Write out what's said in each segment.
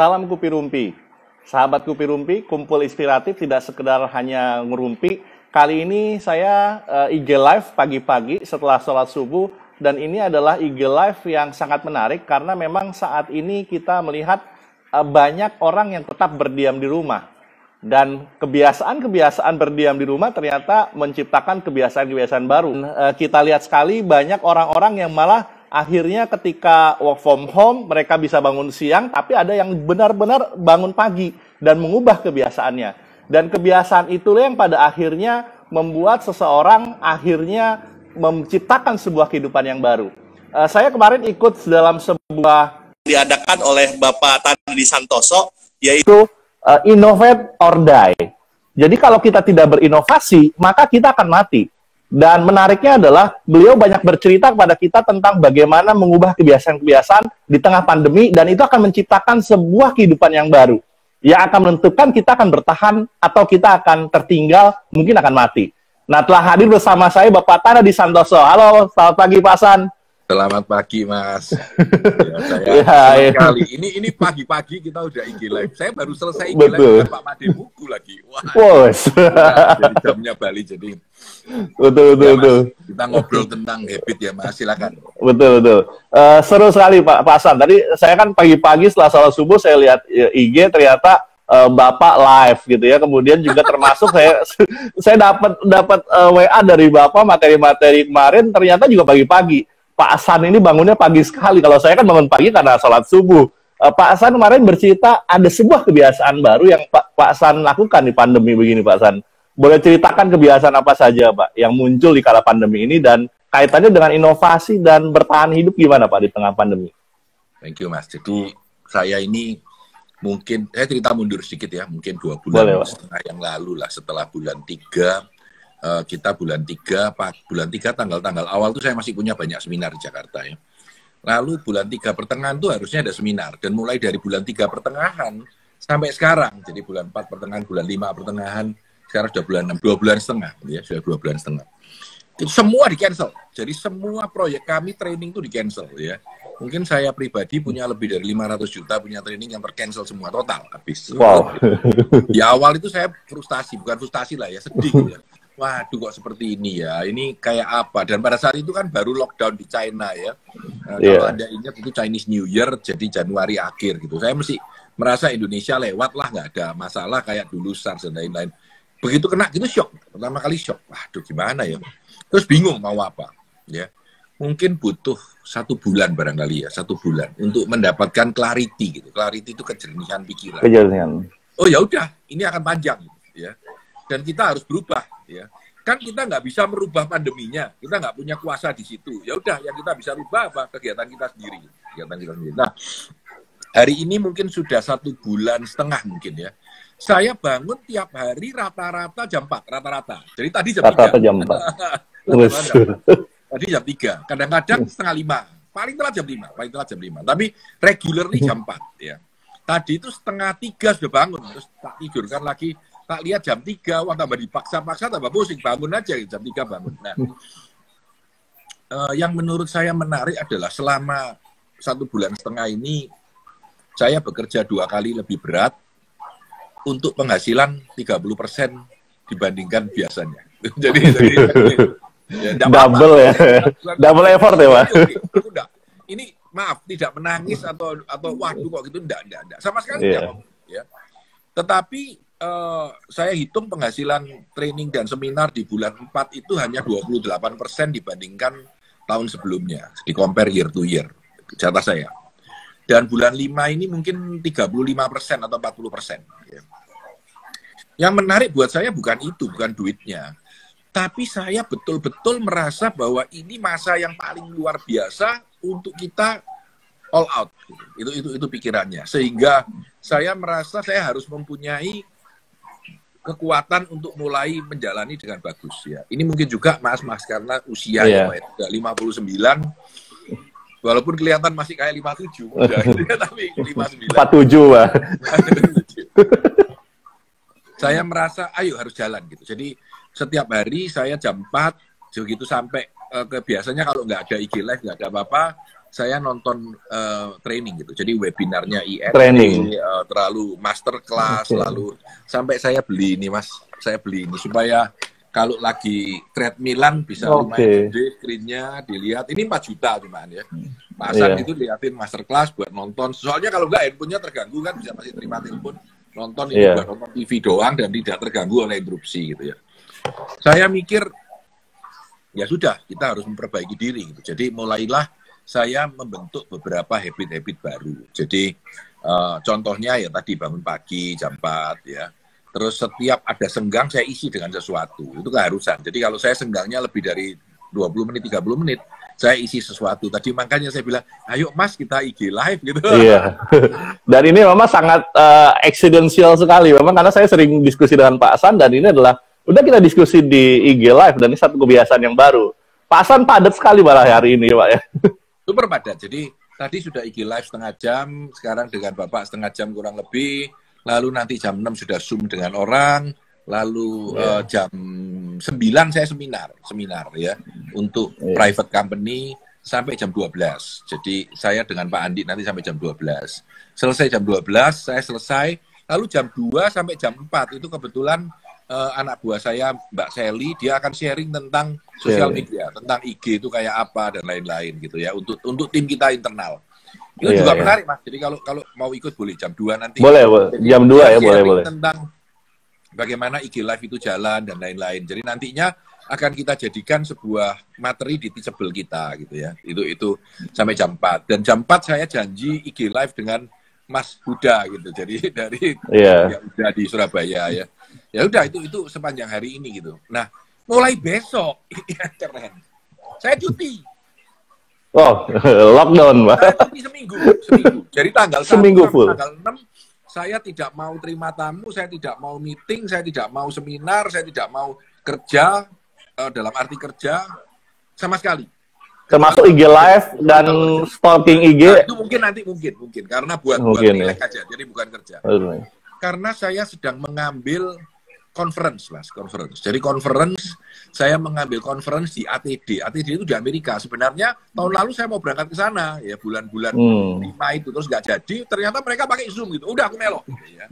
Salam Kupi Rumpi. Sahabat Kupi Rumpi, kumpul inspiratif tidak sekedar hanya ngerumpi. Kali ini saya IG Live pagi-pagi setelah sholat subuh. Dan ini adalah IG Live yang sangat menarik karena memang saat ini kita melihat banyak orang yang tetap berdiam di rumah. Dan kebiasaan-kebiasaan berdiam di rumah ternyata menciptakan kebiasaan-kebiasaan baru. Kita lihat sekali banyak orang-orang yang malah akhirnya ketika work from home mereka bisa bangun siang, tapi ada yang benar-benar bangun pagi dan mengubah kebiasaannya. Dan kebiasaan itulah yang pada akhirnya membuat seseorang akhirnya menciptakan sebuah kehidupan yang baru. Saya kemarin ikut dalam sebuah diadakan oleh Bapak Tandi Santoso, yaitu Innovate or Die. Jadi kalau kita tidak berinovasi, maka kita akan mati. Dan menariknya adalah beliau banyak bercerita kepada kita tentang bagaimana mengubah kebiasaan-kebiasaan di tengah pandemi, dan itu akan menciptakan sebuah kehidupan yang baru yang akan menentukan kita akan bertahan atau kita akan tertinggal, mungkin akan mati. Nah, telah hadir bersama saya Bapak Tandi Santoso. Halo, selamat pagi Pak San. Selamat pagi Mas. Ya, saya kali ini pagi-pagi kita udah IG Live. Saya baru selesai IG Live dengan Pak Made Buku lagi. Wah. Jadi jamnya Bali jadi. Betul. Kita ngobrol tentang habit ya Mas, silakan. Betul. Seru sekali Pak San. Tadi saya kan pagi-pagi setelah sholat subuh saya lihat IG ternyata Bapak live gitu ya. Kemudian juga termasuk saya dapat WA dari Bapak materi-materi kemarin ternyata juga pagi-pagi. Pak San ini bangunnya pagi sekali. Kalau saya kan bangun pagi karena sholat subuh. Pak San kemarin bercerita ada sebuah kebiasaan baru yang Pak San lakukan di pandemi begini, Pak San. Boleh ceritakan kebiasaan apa saja, Pak, yang muncul di kala pandemi ini dan kaitannya dengan inovasi dan bertahan hidup gimana, Pak, di tengah pandemi? Thank you, Mas. Jadi saya ini mungkin, saya cerita mundur sedikit ya, mungkin 2 bulan setengah yang lalu lah, setelah bulan 3, kita bulan 3 tanggal-tanggal awal tuh saya masih punya banyak seminar di Jakarta ya. Lalu bulan 3 pertengahan tuh harusnya ada seminar, dan mulai dari bulan 3 pertengahan sampai sekarang, jadi bulan 4 pertengahan, bulan 5 pertengahan, sekarang sudah bulan 6, 2 bulan setengah ya, sudah 2 bulan setengah. Itu semua di cancel. Jadi semua proyek kami training tuh di cancel ya. Mungkin saya pribadi punya lebih dari 500 juta punya training yang tercancel semua total habis. Wow. Di awal itu saya frustasi, bukan frustasi lah ya, sedih ya. Waduh kok seperti ini ya, ini kayak apa? Dan pada saat itu kan baru lockdown di China ya. Kalau Anda ingat itu Chinese New Year, jadi Januari akhir gitu. Saya mesti merasa Indonesia lewat lah, nggak ada masalah kayak dulu SARS dan lain-lain. Begitu kena gitu shock, pertama kali shock. Waduh gimana ya? Terus bingung mau apa ya. Mungkin butuh 1 bulan barangkali ya, 1 bulan untuk mendapatkan clarity gitu. Clarity itu kejernihan pikiran. Oh ya udah, ini akan panjang ya. Dan kita harus berubah ya. Kan kita nggak bisa merubah pandeminya, kita nggak punya kuasa di situ. Ya udah, yang kita bisa rubah apa? Kegiatan kita sendiri. Nah, hari ini mungkin sudah 1 bulan setengah mungkin ya. Saya bangun tiap hari rata-rata jam 4, rata-rata. Jadi tadi jam 3. Rata-rata jam 4. Tadi jam 3, kadang-kadang setengah 5. Paling telat jam 5, Tapi regularly jam 4 ya. Tadi itu setengah 3 sudah bangun, terus tak tidurkan lagi. Tak lihat jam 3, wah tambah dipaksa-paksa, tambah pusing, bangun aja jam 3 bangun. Nah, yang menurut saya menarik adalah selama 1 bulan setengah ini, saya bekerja 2 kali lebih berat untuk penghasilan 30% dibandingkan biasanya. jadi ya, double ya, double effort ya Pak. Ini maaf, tidak menangis atau waduh kok gitu, enggak. Sama sekali tidak. Ya. Tetapi saya hitung penghasilan training dan seminar di bulan 4 itu hanya 28% dibandingkan tahun sebelumnya, di compare year to year, jatah saya. Dan bulan 5 ini mungkin 35% atau 40%. Ya. Yang menarik buat saya bukan itu, bukan duitnya. Tapi saya betul-betul merasa bahwa ini masa yang paling luar biasa untuk kita all out. Itu pikirannya. Sehingga saya merasa saya harus mempunyai kekuatan untuk mulai menjalani dengan bagus ya. Ini mungkin juga Mas karena usia ya, 59, walaupun kelihatan masih kayak 57 udah, tapi 59. 47 Pak. Saya merasa ayo harus jalan gitu. Jadi setiap hari saya jam 4 begitu sampai biasanya kalau nggak ada IG Live, nggak ada apa-apa, saya nonton training gitu. Jadi webinarnya INT, Training. terlalu masterclass, lalu sampai saya beli ini Mas, saya beli ini supaya kalau lagi treadmillan bisa lumayan gede screen-nya dilihat. Ini 4 juta cuman ya. Pasang itu liatin masterclass buat nonton. Soalnya kalau nggak handphonenya terganggu kan bisa masih terima telepon. Nonton ini buat nonton TV doang dan tidak terganggu oleh interupsi gitu ya. Saya mikir ya sudah, kita harus memperbaiki diri gitu. Jadi mulailah saya membentuk beberapa habit-habit baru. Jadi contohnya ya tadi bangun pagi jam 4 ya. Terus setiap ada senggang saya isi dengan sesuatu. Itu keharusan. Jadi kalau saya senggangnya lebih dari 20 menit, 30 menit, saya isi sesuatu. Tadi makanya saya bilang, ayo Mas kita IG live gitu. Iya. Dan ini memang sangat eksidensial sekali. Memang karena saya sering diskusi dengan Pak Hasan dan ini adalah udah kita diskusi di IG live dan ini satu kebiasaan yang baru. Pak Hasan padat sekali malah hari ini Pak ya. Super padat. Jadi tadi sudah IG live setengah jam, sekarang dengan Bapak setengah jam kurang lebih, lalu nanti jam 6 sudah Zoom dengan orang, lalu jam 9 saya seminar ya untuk private company sampai jam 12. Jadi saya dengan Pak Andi nanti sampai jam 12. Selesai jam 12 saya selesai, lalu jam 2 sampai jam 4 itu kebetulan anak buah saya Mbak Sally dia akan sharing tentang sosial media, tentang IG itu kayak apa dan lain-lain gitu ya untuk tim kita internal. Itu juga menarik Mas. Jadi kalau mau ikut boleh jam 2 nanti. Boleh. Jam 2 ya boleh. Tentang bagaimana IG live itu jalan dan lain-lain. Jadi nantinya akan kita jadikan sebuah materi di teachable kita gitu ya. Itu sampai jam 4. Dan jam 4 saya janji IG live dengan Mas Huda gitu. Jadi dari yang udah di Surabaya ya. Ya udah itu sepanjang hari ini gitu. Nah, mulai besok keren. Saya cuti. Oh, lockdown, Pak. Saya cuti seminggu. Jadi tanggal 1 seminggu full. Tanggal 6 saya tidak mau terima tamu, saya tidak mau meeting, saya tidak mau seminar, saya tidak mau kerja dalam arti kerja sama sekali. Termasuk IG live dan stalking IG. Nah, itu mungkin karena buat relax aja, jadi bukan kerja. Karena saya sedang mengambil conference. Jadi saya mengambil conference di ATD. ATD itu di Amerika. Sebenarnya tahun lalu saya mau berangkat ke sana ya bulan-bulan 5 itu terus nggak jadi. Ternyata mereka pakai Zoom gitu. Udah aku melok. Gitu, ya.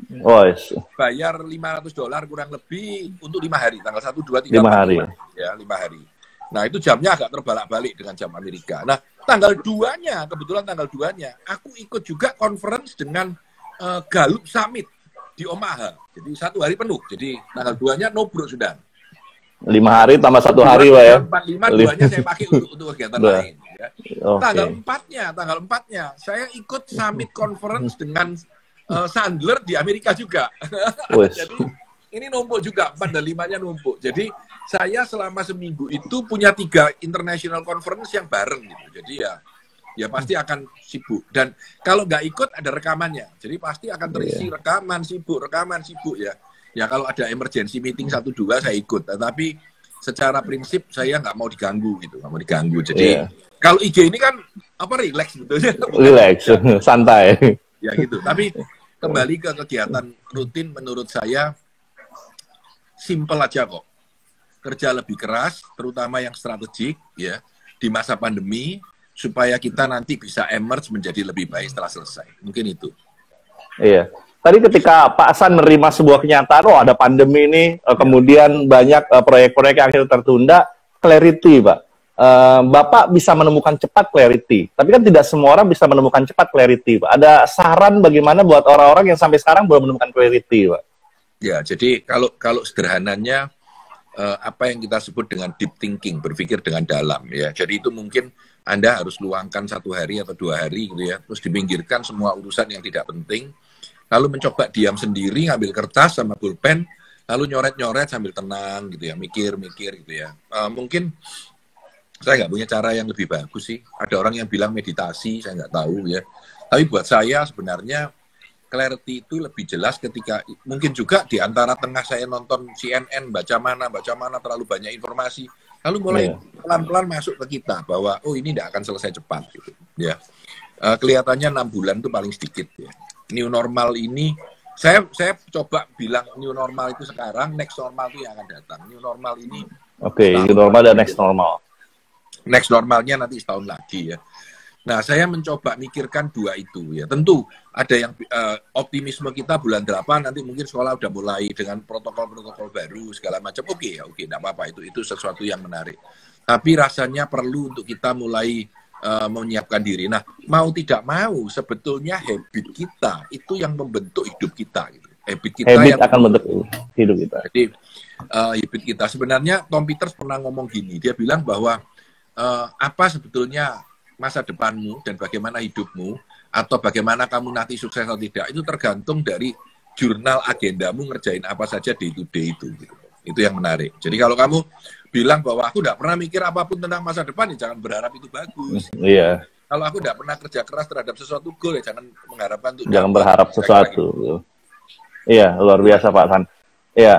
Bayar $500 kurang lebih untuk 5 hari. Tanggal 1, 2, 3, 4, 5. Ya 5 hari. Nah itu jamnya agak terbalak-balik dengan jam Amerika. Nah tanggal 2-nya, kebetulan tanggal 2-nya, aku ikut juga conference dengan Gallup Summit di Omaha. Jadi 1 hari penuh. Jadi tanggal 2-nya no bro sudah. 5 hari tambah 1 hari Pak ya. 45 2-nya saya pakai untuk kegiatan lain. Ya. Tanggal 4-nya saya ikut summit conference dengan Sandler di Amerika juga. Jadi ini numpuk juga, 4 dan 5-nya numpuk. Jadi saya selama seminggu itu punya 3 international conference yang bareng gitu. Jadi ya pasti akan sibuk. Dan kalau nggak ikut ada rekamannya. Jadi pasti akan terisi rekaman sibuk ya. Ya kalau ada emergency meeting 1-2 saya ikut. Tetapi secara prinsip saya nggak mau diganggu gitu, nggak mau diganggu. Jadi kalau IG ini kan relax sebetulnya. Relax, santai. Ya gitu. Tapi kembali ke kegiatan rutin menurut saya simple aja kok. Kerja lebih keras, terutama yang strategik ya di masa pandemi supaya kita nanti bisa emerge menjadi lebih baik setelah selesai. Mungkin itu. Iya. Tadi ketika Pak Hasan menerima sebuah kenyataan, ada pandemi ini, kemudian banyak proyek-proyek yang akhirnya tertunda, clarity, Pak. Bapak bisa menemukan cepat clarity, tapi kan tidak semua orang bisa menemukan cepat clarity, Pak. Ada saran bagaimana buat orang-orang yang sampai sekarang belum menemukan clarity, Pak? Ya, jadi kalau sederhananya, apa yang kita sebut dengan deep thinking, berpikir dengan dalam, ya. Jadi itu mungkin Anda harus luangkan 1 hari atau 2 hari, gitu ya, terus dipinggirkan semua urusan yang tidak penting, lalu mencoba diam sendiri, ngambil kertas sama pulpen, lalu nyoret-nyoret sambil tenang, gitu ya, mikir-mikir, gitu ya. Mungkin saya nggak punya cara yang lebih bagus sih. Ada orang yang bilang meditasi, saya nggak tahu ya. Tapi buat saya sebenarnya clarity itu lebih jelas ketika mungkin juga di antara tengah saya nonton CNN, baca mana terlalu banyak informasi, lalu mulai pelan-pelan masuk ke kita bahwa ini tidak akan selesai cepat gitu ya. Kelihatannya 6 bulan itu paling sedikit ya. New normal ini saya coba bilang new normal itu sekarang, next normal itu yang akan datang. New normal ini new normal dan next normal. Next normalnya nanti setahun lagi ya. Nah, saya mencoba mikirkan dua itu ya. Tentu ada yang optimisme kita bulan 8 nanti mungkin sekolah udah mulai dengan protokol-protokol baru segala macam. Oke ya, oke, enggak apa-apa, itu sesuatu yang menarik. Tapi rasanya perlu untuk kita mulai menyiapkan diri. Nah, mau tidak mau sebetulnya habit kita itu yang membentuk hidup kita gitu. Habit kita yang akan membentuk hidup kita. Jadi habit kita sebenarnya Tom Peters pernah ngomong gini, dia bilang bahwa apa sebetulnya masa depanmu dan bagaimana hidupmu atau bagaimana kamu nanti sukses atau tidak itu tergantung dari jurnal agendamu ngerjain apa saja day to day itu gitu. Itu yang menarik. Jadi kalau kamu bilang bahwa aku tidak pernah mikir apapun tentang masa depan, ya jangan berharap itu bagus. Iya. Kalau aku tidak pernah kerja keras terhadap sesuatu goal, ya jangan mengharapkan untuk jangan berharap sesuatu. Gitu. Iya, luar biasa Pak San. Iya.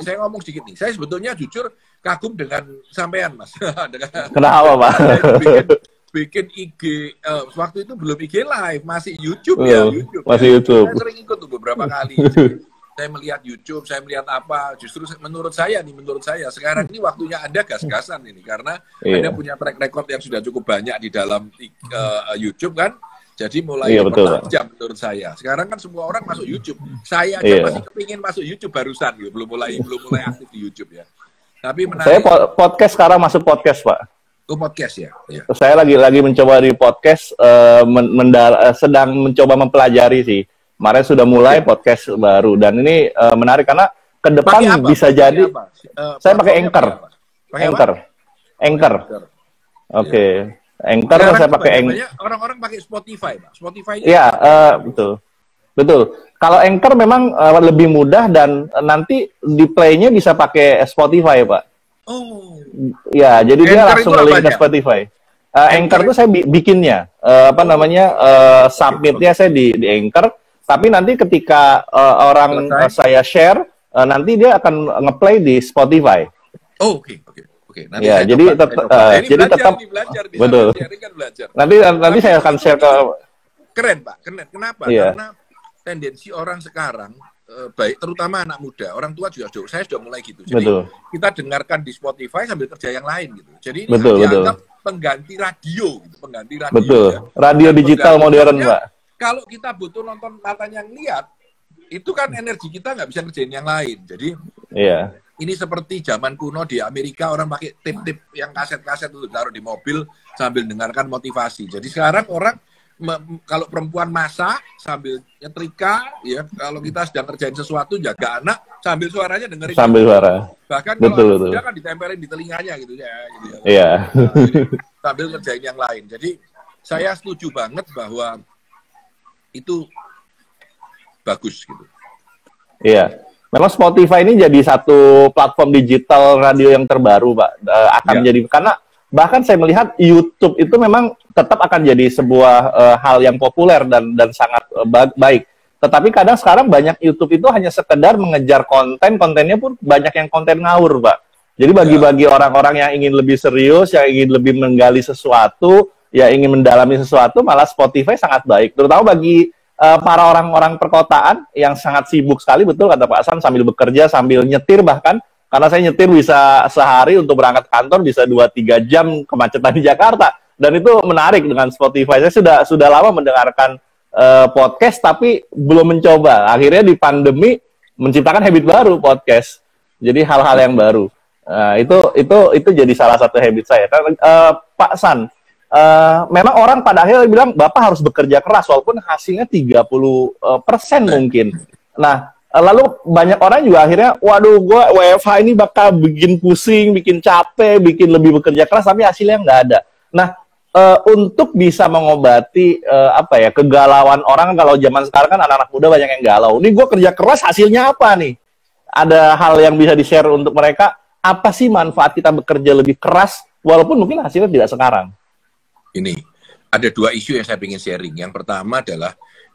Saya ngomong sedikit nih. Saya sebetulnya jujur kagum dengan sampean, Mas. Kenapa, Pak? bikin IG, waktu itu belum IG live, masih YouTube ya. YouTube, masih ya. YouTube. Saya sering ikut tuh beberapa kali. Saya melihat YouTube, saya melihat apa. Justru menurut saya sekarang ini waktunya Anda gas-gasan ini. Karena Anda punya track record yang sudah cukup banyak di dalam YouTube kan. Jadi mulai jam menurut saya. Sekarang kan semua orang masuk YouTube. Saya aja masih kepingin masuk YouTube barusan, gitu. belum mulai aktif di YouTube ya. Tapi menarik. Saya podcast sekarang masuk podcast, Pak. Oh, podcast ya. Saya lagi mencoba di podcast, sedang mencoba mempelajari sih. Kemarin sudah mulai podcast baru dan ini menarik karena ke depan bisa jadi. Saya pakai Anchor. Oke. Anchor saya pakai Anchor. Orang-orang pakai Spotify, Pak. Spotify. Iya, betul. Kalau Anchor memang lebih mudah dan nanti di play-nya bisa pakai Spotify, Pak. Oh. Ya, jadi dia langsung link ke Spotify. Anchor itu saya bikinnya, submitnya saya di Anchor. Tapi nanti ketika saya share, nanti dia akan ngeplay di Spotify. Oh, oke. Nanti ya, jadi tetap betul. Nanti saya akan share ke. Keren, Pak. Kenapa? Iya. Karena tendensi orang sekarang baik terutama anak muda, orang tua juga saya sudah mulai gitu. Jadi kita dengarkan di Spotify sambil kerja yang lain gitu. Jadi ini dianggap pengganti radio gitu, Betul. Ya. Radio digital modern, Pak. Kalau kita butuh nonton matanya yang lihat, itu kan energi kita nggak bisa ngerjain yang lain. Jadi ini seperti zaman kuno di Amerika, orang pakai tip-tip yang kaset-kaset itu taruh di mobil sambil dengarkan motivasi. Jadi sekarang orang kalau perempuan masak sambil nyetrika, ya kalau kita sedang kerjain sesuatu jaga anak sambil suaranya dengerin. Sambil suara. Bahkan kalau dia kan ditempelin di telinganya gitu ya. Iya. Sambil ngerjain yang lain. Jadi saya setuju banget bahwa itu bagus gitu. Iya. Memang Spotify ini jadi satu platform digital radio yang terbaru, Pak. Akan jadi karena bahkan saya melihat YouTube itu memang tetap akan jadi sebuah hal yang populer dan sangat baik. Tetapi kadang sekarang banyak YouTube itu hanya sekedar mengejar kontennya pun banyak yang konten ngawur, Pak. Jadi bagi orang-orang yang ingin lebih serius, yang ingin lebih menggali sesuatu, ya ingin mendalami sesuatu, malah Spotify sangat baik. Terutama bagi para orang-orang perkotaan yang sangat sibuk sekali, betul kata Pak Hasan, sambil bekerja, sambil nyetir bahkan. Karena saya nyetir bisa sehari untuk berangkat kantor bisa 2-3 jam kemacetan di Jakarta. Dan itu menarik dengan Spotify. Saya sudah lama mendengarkan podcast tapi belum mencoba. Akhirnya di pandemi menciptakan habit baru podcast. Jadi hal-hal yang baru. Itu jadi salah satu habit saya. Pak San, memang orang pada akhirnya bilang Bapak harus bekerja keras walaupun hasilnya 30% mungkin. Nah, lalu banyak orang juga akhirnya, waduh, gue WFH ini bakal bikin pusing, bikin capek, bikin lebih bekerja keras, tapi hasilnya nggak ada. Nah, untuk bisa mengobati kegalauan orang, kalau zaman sekarang kan anak-anak muda banyak yang galau. Ini gue kerja keras, hasilnya apa nih? Ada hal yang bisa di-share untuk mereka, apa sih manfaat kita bekerja lebih keras, walaupun mungkin hasilnya tidak sekarang? Ini, ada 2 isu yang saya ingin sharing. Yang pertama adalah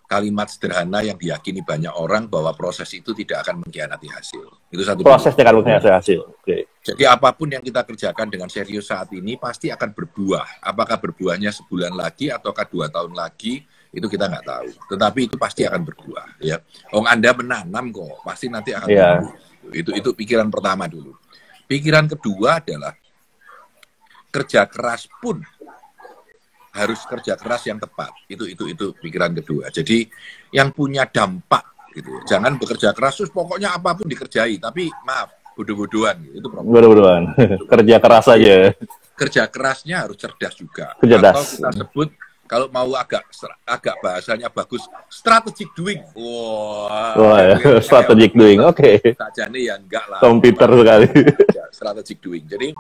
kalimat sederhana yang diyakini banyak orang bahwa proses itu tidak akan mengkhianati hasil. Itu satu. Proses tidak akan mengkhianati hasil. Okay. Jadi apapun yang kita kerjakan dengan serius saat ini pasti akan berbuah. Apakah berbuahnya sebulan lagi ataukah 2 tahun lagi, itu kita nggak tahu. Tetapi itu pasti akan berbuah. Ya, Anda menanam kok, pasti nanti akan berbuah. Itu pikiran pertama dulu. Pikiran kedua adalah kerja keras pun harus kerja keras yang tepat. Itu pikiran kedua. Jadi yang punya dampak gitu. Jangan bekerja keras terus pokoknya apapun dikerjai, tapi maaf, bodoh-bodohan gitu. Itu problem. Bodoh-bodohan. Kerja keras aja. Kerja kerasnya harus cerdas juga. Cerdas. Atau kita sebut kalau mau agak bahasanya bagus, strategic doing. Wah, strategic doing. Oke. Sajane ya enggak lah. Komputer sekali. Strategic doing. Jadi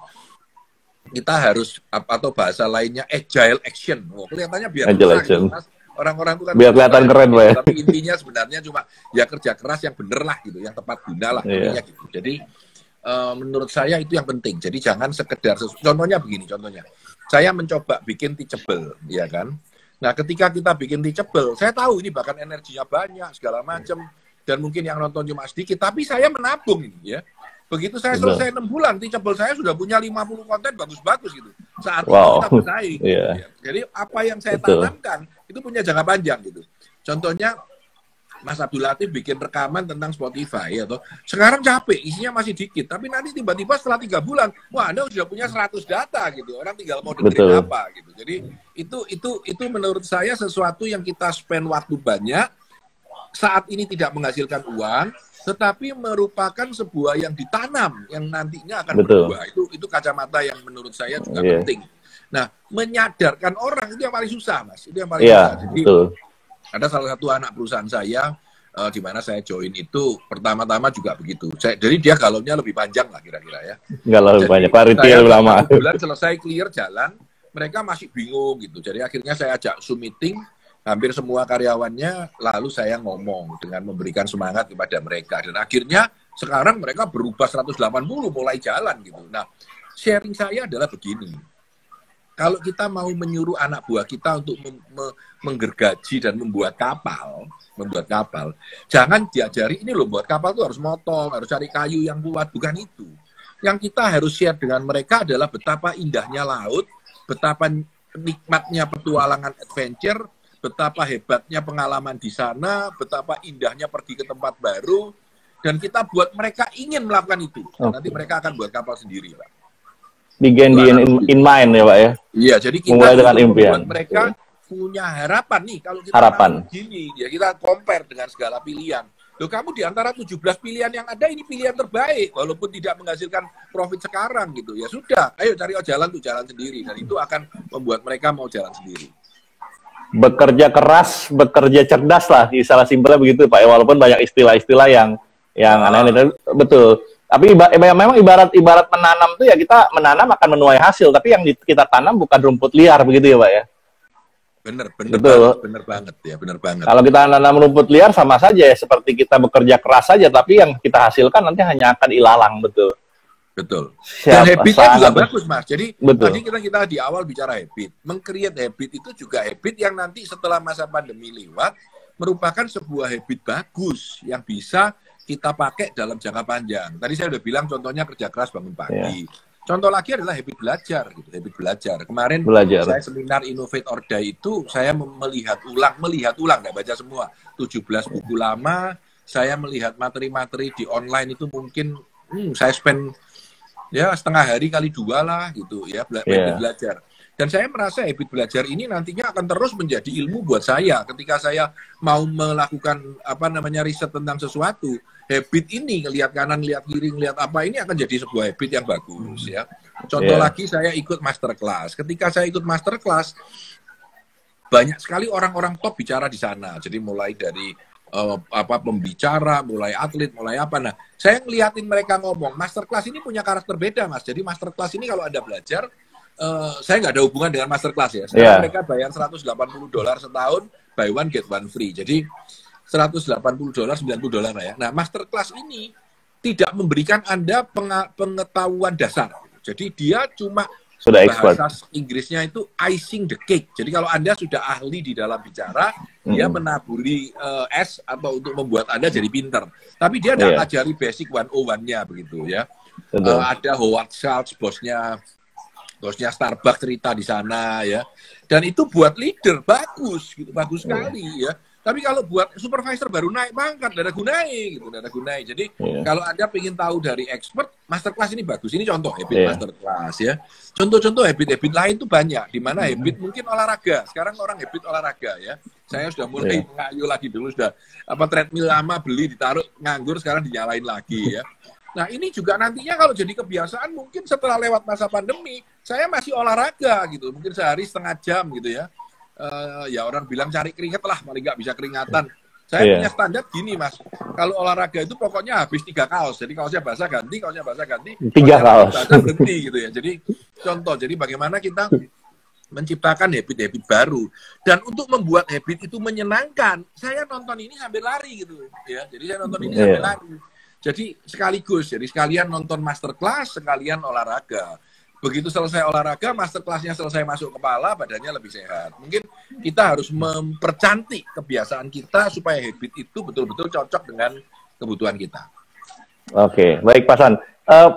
kita harus atau bahasa lainnya agile action. Kelihatannya biar agile action. Gitu, orang-orang itu kan biar kelihatan keren, Pak ya. Tapi intinya sebenarnya cuma ya kerja keras yang bener lah gitu, yang tepat guna lah intinya gitu. Jadi menurut saya itu yang penting. Jadi jangan sekedar contohnya begini, contohnya. Saya mencoba bikin teachable, ya kan. Nah, ketika kita bikin teachable, saya tahu ini bahkan energinya banyak segala macam dan mungkin yang nonton cuma sedikit, tapi saya menabung ini ya. Begitu saya selesai 6 bulan, teachable saya sudah punya 50 konten bagus-bagus gitu. Saat itu kita bersaing. Yeah. Ya. Jadi apa yang saya tanamkan itu punya jangka panjang gitu. Contohnya Mas Abdul Latif bikin rekaman tentang Spotify ya toh. Sekarang capek, isinya masih dikit, tapi nanti tiba-tiba setelah 3 bulan, wah Anda sudah punya 100 data gitu. Orang tinggal mau dengerin apa gitu. Jadi itu menurut saya sesuatu yang kita spend waktu banyak saat ini tidak menghasilkan uang, tetapi merupakan sebuah yang ditanam yang nantinya akan berubah. Itu kacamata yang menurut saya juga penting. Nah, menyadarkan orang itu yang paling susah, Mas. Itu yang paling susah. Jadi ada salah satu anak perusahaan saya di mana saya join itu pertama-tama juga begitu. Jadi dia galaunya lebih panjang lah kira-kira ya. Galau lebih banyak, parity lebih lama. Bulan selesai clear jalan, mereka masih bingung gitu. Jadi akhirnya saya ajak Zoom meeting hampir semua karyawannya, lalu saya ngomong dengan memberikan semangat kepada mereka. Dan akhirnya sekarang mereka berubah 180 mulai jalan gitu. Nah, sharing saya adalah begini. Kalau kita mau menyuruh anak buah kita untuk menggergaji dan membuat kapal, jangan diajari ini loh, buat kapal tuh harus motong, harus cari kayu yang kuat, bukan itu. Yang kita harus share dengan mereka adalah betapa indahnya laut, betapa nikmatnya petualangan adventure, betapa hebatnya pengalaman di sana, betapa indahnya pergi ke tempat baru, dan kita buat mereka ingin melakukan itu. Nanti mereka akan buat kapal sendiri, Pak. Begin in mind ya, Pak ya? Iya, jadi kita mulai dengan impian. Buat mereka punya harapan nih, kalau kita begini, ya kita compare dengan segala pilihan. Loh, kamu di antara 17 pilihan yang ada, ini pilihan terbaik, walaupun tidak menghasilkan profit sekarang gitu. Ya sudah, ayo cari jalan tuh jalan sendiri, dan itu akan membuat mereka mau jalan sendiri. Bekerja keras, bekerja cerdas lah, istilah simpelnya begitu Pak. Walaupun banyak istilah-istilah yang aneh-aneh, betul. Tapi memang ibarat menanam tuh ya, kita menanam akan menuai hasil, tapi yang kita tanam bukan rumput liar begitu ya Pak ya. Bener banget. Kalau kita nanam rumput liar sama saja ya, seperti kita bekerja keras saja, tapi yang kita hasilkan nanti hanya akan ilalang, betul. Dan habitnya juga bagus, Mas. Jadi tadi kita di awal bicara habit. Meng-create habit itu juga habit yang nanti setelah masa pandemi lewat merupakan sebuah habit bagus yang bisa kita pakai dalam jangka panjang. Tadi saya udah bilang contohnya kerja keras bangun pagi. Contoh lagi adalah habit belajar gitu, habit belajar. Kemarin saya seminar Innovate or Die itu saya melihat ulang, nggak baca semua. 17 buku lama, saya melihat materi-materi di online itu mungkin saya spend ya setengah hari kali 2 lah gitu ya belajar. Dan saya merasa habit belajar ini nantinya akan terus menjadi ilmu buat saya ketika saya mau melakukan riset tentang sesuatu. Habit ini ngelihat kanan, lihat kiri, ngelihat apa, ini akan jadi sebuah habit yang bagus ya. Contoh lagi, saya ikut masterclass. Ketika saya ikut masterclass, banyak sekali orang-orang top bicara di sana. Jadi mulai dari pembicara, mulai atlet, mulai apa. Nah, saya ngeliatin mereka ngomong, masterclass ini punya karakter beda, Mas. Jadi masterclass ini kalau Anda belajar, saya nggak ada hubungan dengan masterclass ya. Sekarang mereka bayar $180 setahun, buy one get one free. Jadi $180, $90 lah ya. Nah, masterclass ini tidak memberikan Anda pengetahuan dasar. Jadi dia cuma sudah bahasa Inggrisnya itu icing the cake. Jadi kalau Anda sudah ahli di dalam bicara, dia menaburi es atau untuk membuat Anda jadi pinter. Tapi dia tidak ngajari basic 101-nya begitu ya. Ada Howard Schultz, bosnya Starbucks cerita di sana ya. Dan itu buat leader bagus gitu, bagus sekali ya. Tapi kalau buat supervisor baru naik pangkat, tidak ada gunanya gitu, tidak ada gunanya. Jadi kalau Anda ingin tahu dari expert, masterclass ini bagus. Ini contoh habit masterclass ya. Contoh-contoh habit-habit lain tuh banyak. Di mana habit mungkin olahraga. Sekarang orang habit olahraga ya. Saya sudah mulai mengayuh lagi dulu, sudah treadmill lama beli ditaruh nganggur, sekarang dinyalain lagi ya. Nah ini juga nantinya kalau jadi kebiasaan mungkin setelah lewat masa pandemi, saya masih olahraga gitu. Mungkin sehari setengah jam gitu ya. Ya orang bilang cari keringet lah, paling nggak bisa keringatan. Saya punya standar gini mas, kalau olahraga itu pokoknya habis 3 kaos, jadi kaosnya basah ganti, 3 kaos, berhenti gitu ya. Jadi contoh, jadi bagaimana kita menciptakan habit-habit baru, dan untuk membuat habit itu menyenangkan, saya nonton ini sambil lari gitu ya. Jadi saya nonton ini sambil lari. Jadi sekaligus, jadi sekalian nonton masterclass, sekalian olahraga. Begitu selesai olahraga, masterclass-nya selesai masuk kepala, badannya lebih sehat. Mungkin kita harus mempercantik kebiasaan kita supaya habit itu betul-betul cocok dengan kebutuhan kita. Oke, baik Pak Hasan.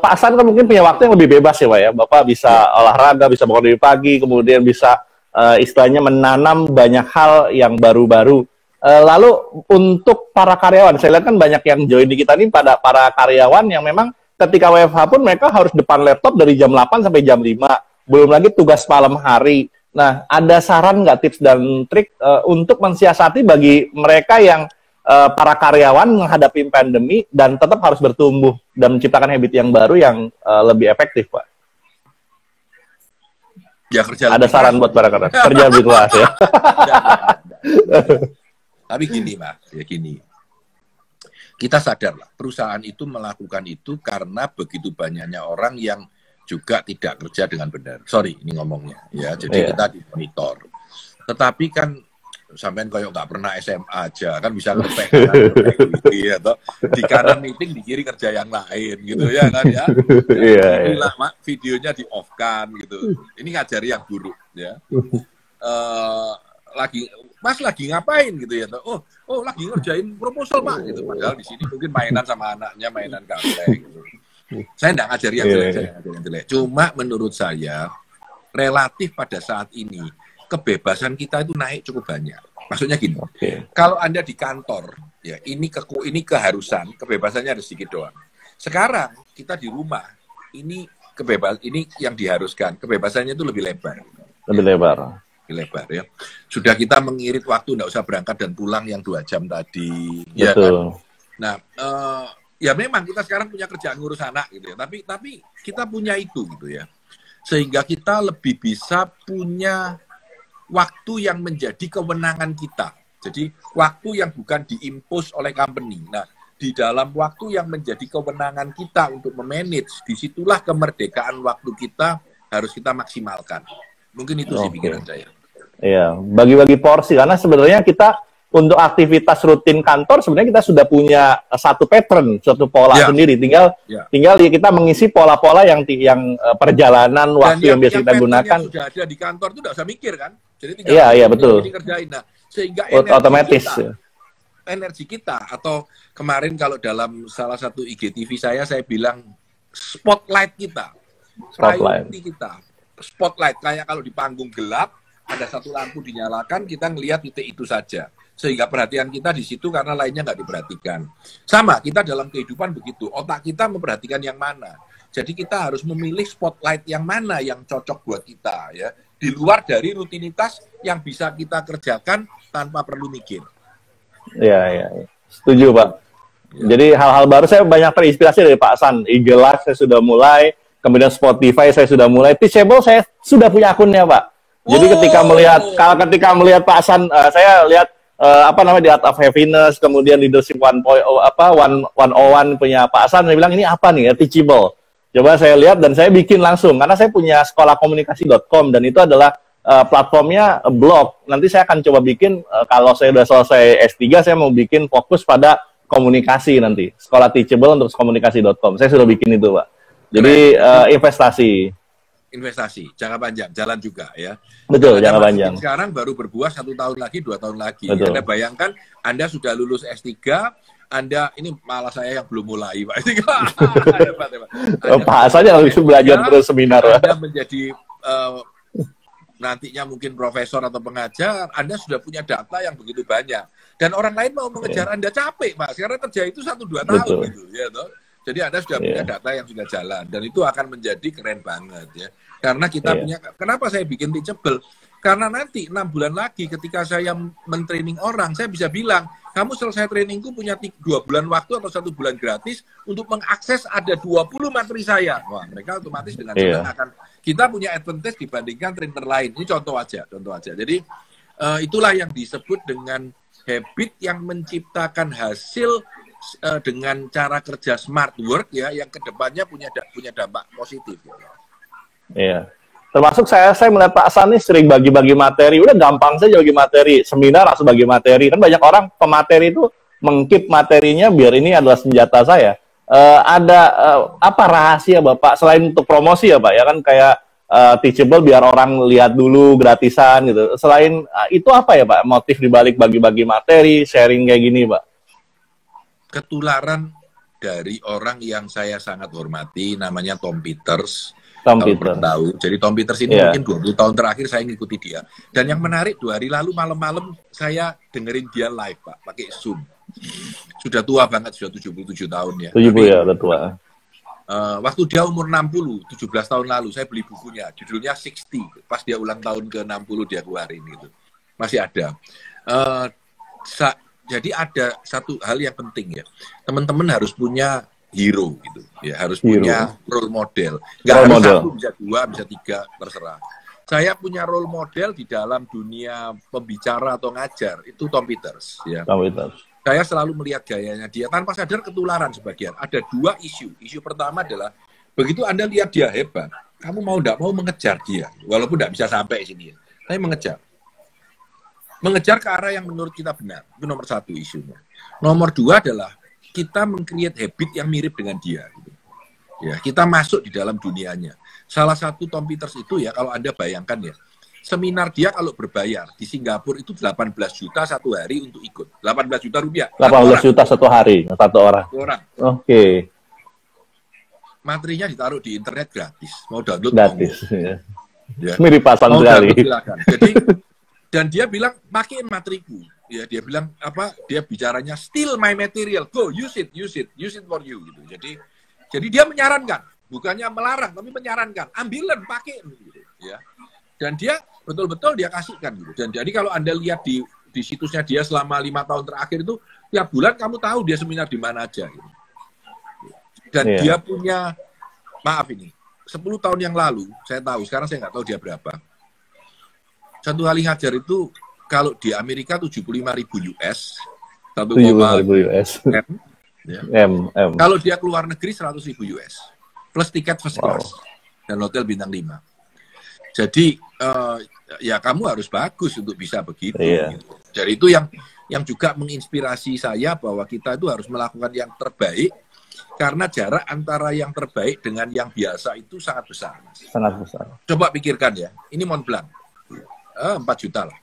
Pak Hasan kan mungkin punya waktu yang lebih bebas ya Pak ya. Bapak bisa olahraga, bisa bangun dari pagi, kemudian bisa istilahnya menanam banyak hal yang baru-baru. Lalu untuk para karyawan, saya lihat kan banyak yang join di kita ini pada para karyawan yang memang ketika WFH pun mereka harus depan laptop dari jam 8 sampai jam 5. Belum lagi tugas malam hari. Nah, ada saran nggak, tips dan trik untuk mensiasati bagi mereka yang para karyawan menghadapi pandemi dan tetap harus bertumbuh dan menciptakan habit yang baru yang lebih efektif, Pak? Ya, kerja ada saran buat para karyawan. Kerja lebih kelas ya. Tapi gini, Mas, ya gini. Kita sadarlah, perusahaan itu melakukan itu karena begitu banyaknya orang yang juga tidak kerja dengan benar. Sorry, ini ngomongnya. Ya, jadi kita dimonitor. Tetapi kan, sampean kayak nggak pernah SMA aja, kan bisa ngetek gitu, atau di kanan meeting, di kiri kerja yang lain, gitu ya kan ya. Videonya di-off-kan, gitu. Ini ngajari yang buruk, ya. Mas lagi ngapain gitu ya? Oh lagi ngerjain proposal Pak gitu. Padahal di sini mungkin mainan sama anaknya, mainan kafe gitu. Saya nggak ngajari yang jelek, saya ngajari yang jelek. Cuma menurut saya relatif pada saat ini kebebasan kita itu naik cukup banyak. Maksudnya gini, kalau Anda di kantor ya ini keharusan, kebebasannya ada sedikit doang. Sekarang kita di rumah, ini yang diharuskan, kebebasannya itu lebih lebar. Lebih lebar ya. Sudah kita mengirit waktu, nggak usah berangkat dan pulang yang 2 jam tadi. Betul. Ya kan? Nah, ya memang kita sekarang punya kerjaan ngurus anak gitu ya. Tapi kita punya itu gitu ya. Sehingga kita lebih bisa punya waktu yang menjadi kewenangan kita. Jadi waktu yang bukan diimpos oleh company. Nah, di dalam waktu yang menjadi kewenangan kita untuk memanage, disitulah kemerdekaan waktu kita harus kita maksimalkan. Mungkin itu sih pikiran saya. Iya, bagi-bagi porsi, karena sebenarnya kita untuk aktivitas rutin kantor sebenarnya kita sudah punya satu pattern, suatu pola sendiri. Tinggal kita mengisi pola-pola yang perjalanan waktu yang biasa kita gunakan. Yang sudah ada di kantor itu tidak usah mikir kan. Jadi tinggal betul. Dikerjain. Nah, sehingga otomatis energi kita atau kemarin kalau dalam salah satu IGTV saya bilang spotlight kita. Spotlight kayak kalau di panggung gelap ada satu lampu dinyalakan, kita ngelihat titik itu saja. Sehingga perhatian kita di situ karena lainnya nggak diperhatikan. Sama, kita dalam kehidupan begitu. Otak kita memperhatikan yang mana. Jadi kita harus memilih spotlight yang mana yang cocok buat kita. Ya. Di luar dari rutinitas yang bisa kita kerjakan tanpa perlu mikir. Iya. Setuju, Pak. Jadi hal-hal baru saya banyak terinspirasi dari Pak Hasan. IG Live saya sudah mulai, kemudian Spotify saya sudah mulai. Teachable saya sudah punya akunnya, Pak. Jadi ketika melihat Pak Hasan, saya lihat di Art of Happiness, kemudian Leadership 101 punya Pak Hasan, saya bilang ini apa nih ya, Teachable. Coba saya lihat dan saya bikin langsung, karena saya punya sekolah komunikasi.com dan itu adalah platformnya blog. Nanti saya akan coba bikin, kalau saya sudah selesai S3, saya mau bikin fokus pada komunikasi nanti. Sekolah Teachable untuk komunikasi.com. Saya sudah bikin itu, Pak. Jadi investasi jangka panjang, jalan juga ya. Betul, jangka panjang. Sekarang baru berbuah 1 tahun lagi, 2 tahun lagi. Betul. Anda bayangkan, Anda sudah lulus S3, Anda, ini malah saya yang belum mulai, Pak. Pak Hasan yang harus belajar terus seminar. Anda menjadi nantinya mungkin profesor atau pengajar, Anda sudah punya data yang begitu banyak. Dan orang lain mau mengejar Anda capek, Pak. Karena kerja itu 1-2 tahun gitu, ya toh. Jadi Anda sudah punya data yang sudah jalan dan itu akan menjadi keren banget ya. Karena kita punya, kenapa saya bikin teachable? Karena nanti 6 bulan lagi ketika saya mentraining orang, saya bisa bilang, kamu selesai trainingku punya 2 bulan waktu atau 1 bulan gratis untuk mengakses ada 20 materi saya. Wah, mereka otomatis dengan senang akan, kita punya advantage dibandingkan trainer lain. Ini contoh aja. Jadi itulah yang disebut dengan habit yang menciptakan hasil dengan cara kerja smart work ya, yang kedepannya punya dampak positif. Iya. Termasuk saya melihat Pak Hasan nih sering bagi-bagi materi. Udah gampang saja bagi materi. Seminar langsung bagi materi. Kan banyak orang pemateri itu mengkeep materinya biar ini adalah senjata saya. Ada apa rahasia Bapak selain untuk promosi ya Pak? Ya kan kayak teachable biar orang lihat dulu gratisan gitu. Selain itu apa ya Pak motif dibalik bagi-bagi materi, sharing kayak gini Pak? Ketularan dari orang yang saya sangat hormati, namanya Tom Peters. Tom Peters. Tahu. Jadi Tom Peters ini mungkin 20 tahun terakhir saya ngikuti dia. Dan yang menarik 2 hari lalu malam-malam saya dengerin dia live Pak, pakai Zoom. Sudah tua banget, sudah 77 tahun ya. 70 ya, udah tua. Waktu dia umur 60, 17 tahun lalu, saya beli bukunya. Judulnya 60. Pas dia ulang tahun ke-60 dia keluarin gitu. Masih ada. Jadi ada satu hal yang penting ya. Teman-teman harus punya hero gitu. Ya, harus punya role model. Nggak harus satu, bisa 2, bisa 3, terserah. Saya punya role model di dalam dunia pembicara atau ngajar, itu Tom Peters. Ya. Tom Peters. Saya selalu melihat gayanya dia, tanpa sadar ketularan sebagian. Ada 2 isu. Isu pertama adalah, begitu Anda lihat dia hebat, kamu nggak mau mengejar dia. Walaupun nggak bisa sampai sini. Tapi mengejar. Mengejar ke arah yang menurut kita benar. Itu nomor 1 isunya. Nomor 2 adalah, kita meng-create habit yang mirip dengan dia. Gitu. Ya, kita masuk di dalam dunianya. Salah satu Tom Peters itu ya, kalau Anda bayangkan ya, seminar dia kalau berbayar di Singapura itu 18 juta satu hari untuk ikut. 18 juta rupiah. 18 juta satu hari, satu orang. Oke. Materinya ditaruh di internet gratis. Mau download gratis. Ya. Mirip pasan sekali. Jadi, dan dia bilang, pakein materiku. Ya, dia bilang apa? Dia bicaranya steal my material, go use it for you gitu. Jadi dia menyarankan, bukannya melarang, tapi menyarankan, ambilan, pakai gitu, ya. Dan dia betul-betul dia kasihkan gitu. Dan jadi kalau Anda lihat di situsnya dia selama 5 tahun terakhir itu, tiap bulan kamu tahu dia seminar di mana aja gitu. Dan dia punya, maaf ini, 10 tahun yang lalu, saya tahu, sekarang saya nggak tahu dia berapa. Satu kali ngajar itu, kalau di Amerika 75.000 US, 1,5 US. Ya. Kalau dia keluar negeri 100.000 US, plus tiket first class dan hotel bintang 5. Jadi ya kamu harus bagus untuk bisa begitu. Gitu. Jadi itu yang juga menginspirasi saya bahwa kita itu harus melakukan yang terbaik, karena jarak antara yang terbaik dengan yang biasa itu sangat besar. Sangat besar. Coba pikirkan ya, ini Mont Blanc, 4 juta lah.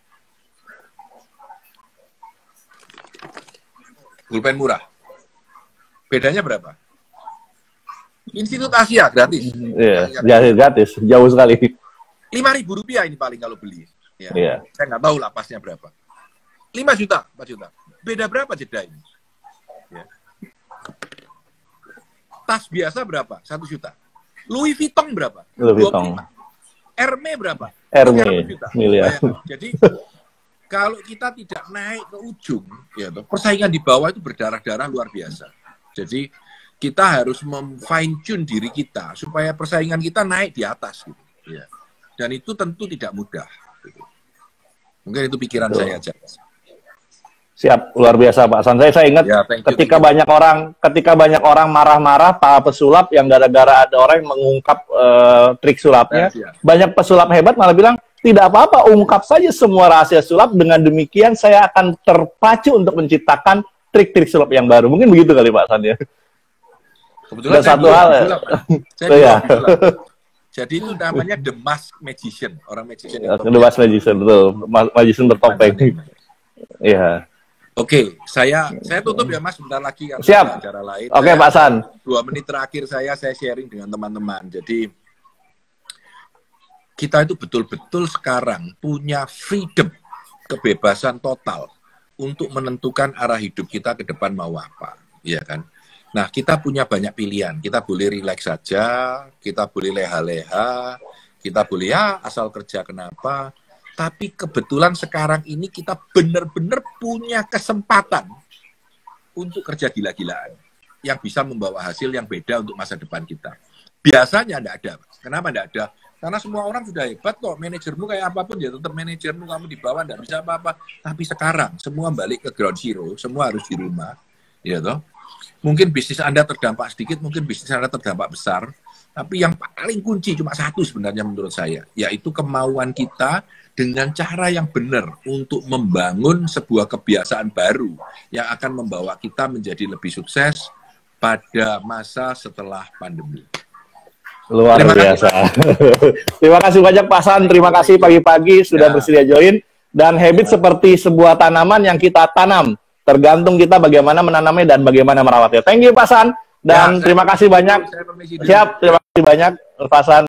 Pulpen murah. Bedanya berapa? Institut Asia gratis. Iya, gratis. Jauh sekali. Rp5.000 ini paling kalau beli. Ya. Saya nggak tahu lah pasnya berapa. 5 juta, 4 juta. Beda berapa jeda ini? Ya. Tas biasa berapa? 1 juta. Louis Vuitton berapa? Louis Vuitton. Hermes berapa? Hermes. Miliar. Jadi kalau kita tidak naik ke ujung, ya, persaingan di bawah itu berdarah-darah luar biasa. Jadi kita harus fine tune diri kita supaya persaingan kita naik di atas, gitu. Ya. Dan itu tentu tidak mudah. Gitu. Mungkin itu pikiran saya aja. Siap, luar biasa Pak Hasan. Saya ingat ketika banyak orang marah-marah Pak pesulap yang gara-gara ada orang yang mengungkap trik sulapnya, banyak pesulap hebat malah bilang, tidak apa-apa, ungkap saja semua rahasia sulap. Dengan demikian saya akan terpacu untuk menciptakan trik-trik sulap yang baru. Mungkin begitu kali Pak Hasan ya. Kebetulan satu hal. Jadi itu namanya The Mask Magician, orang magician. The Mask Magician, betul. Magician bertopeng. Iya. Oke, saya tutup ya Mas, bentar lagi karena siap. Acara lain. Oke, Pak Hasan. 2 menit terakhir saya sharing dengan teman-teman. Jadi kita itu betul-betul sekarang punya freedom, kebebasan total untuk menentukan arah hidup kita ke depan mau apa, ya kan? Nah, kita punya banyak pilihan. Kita boleh rileks saja, kita boleh leha-leha, kita boleh ya asal kerja kenapa. Tapi kebetulan sekarang ini kita benar-benar punya kesempatan untuk kerja gila-gilaan yang bisa membawa hasil yang beda untuk masa depan kita. Biasanya tidak ada. Kenapa tidak ada? Karena semua orang sudah hebat kok, manajermu kayak apapun ya tetap manajermu, kamu di bawah tidak bisa apa-apa. Tapi sekarang semua balik ke ground zero, semua harus di rumah, ya toh. Mungkin bisnis Anda terdampak sedikit, mungkin bisnis Anda terdampak besar. Tapi yang paling kunci cuma satu sebenarnya menurut saya, yaitu kemauan kita dengan cara yang benar untuk membangun sebuah kebiasaan baru yang akan membawa kita menjadi lebih sukses pada masa setelah pandemi. Luar biasa. Terima kasih banyak Pak San. Terima kasih pagi-pagi sudah bersedia join. Dan habit seperti sebuah tanaman yang kita tanam. Tergantung kita bagaimana menanamnya dan bagaimana merawatnya. Thank you Pak San. Dan terima kasih banyak. Siap, terima kasih banyak Pak San.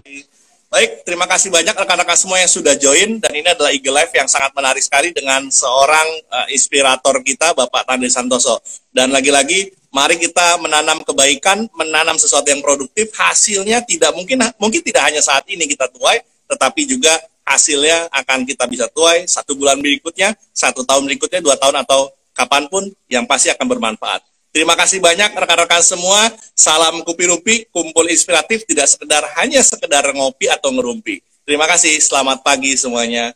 Baik, terima kasih banyak rekan-rekan semua yang sudah join. Dan ini adalah Eagle Live yang sangat menarik sekali dengan seorang inspirator kita, Bapak Tandri Santoso. Dan lagi-lagi, mari kita menanam kebaikan, menanam sesuatu yang produktif. Hasilnya tidak mungkin tidak hanya saat ini kita tuai, tetapi juga hasilnya akan kita bisa tuai 1 bulan berikutnya, 1 tahun berikutnya, 2 tahun atau kapanpun, yang pasti akan bermanfaat. Terima kasih banyak rekan-rekan semua. Salam Kupi Rumpi, kumpul inspiratif, tidak hanya sekedar ngopi atau ngerumpi. Terima kasih, selamat pagi semuanya.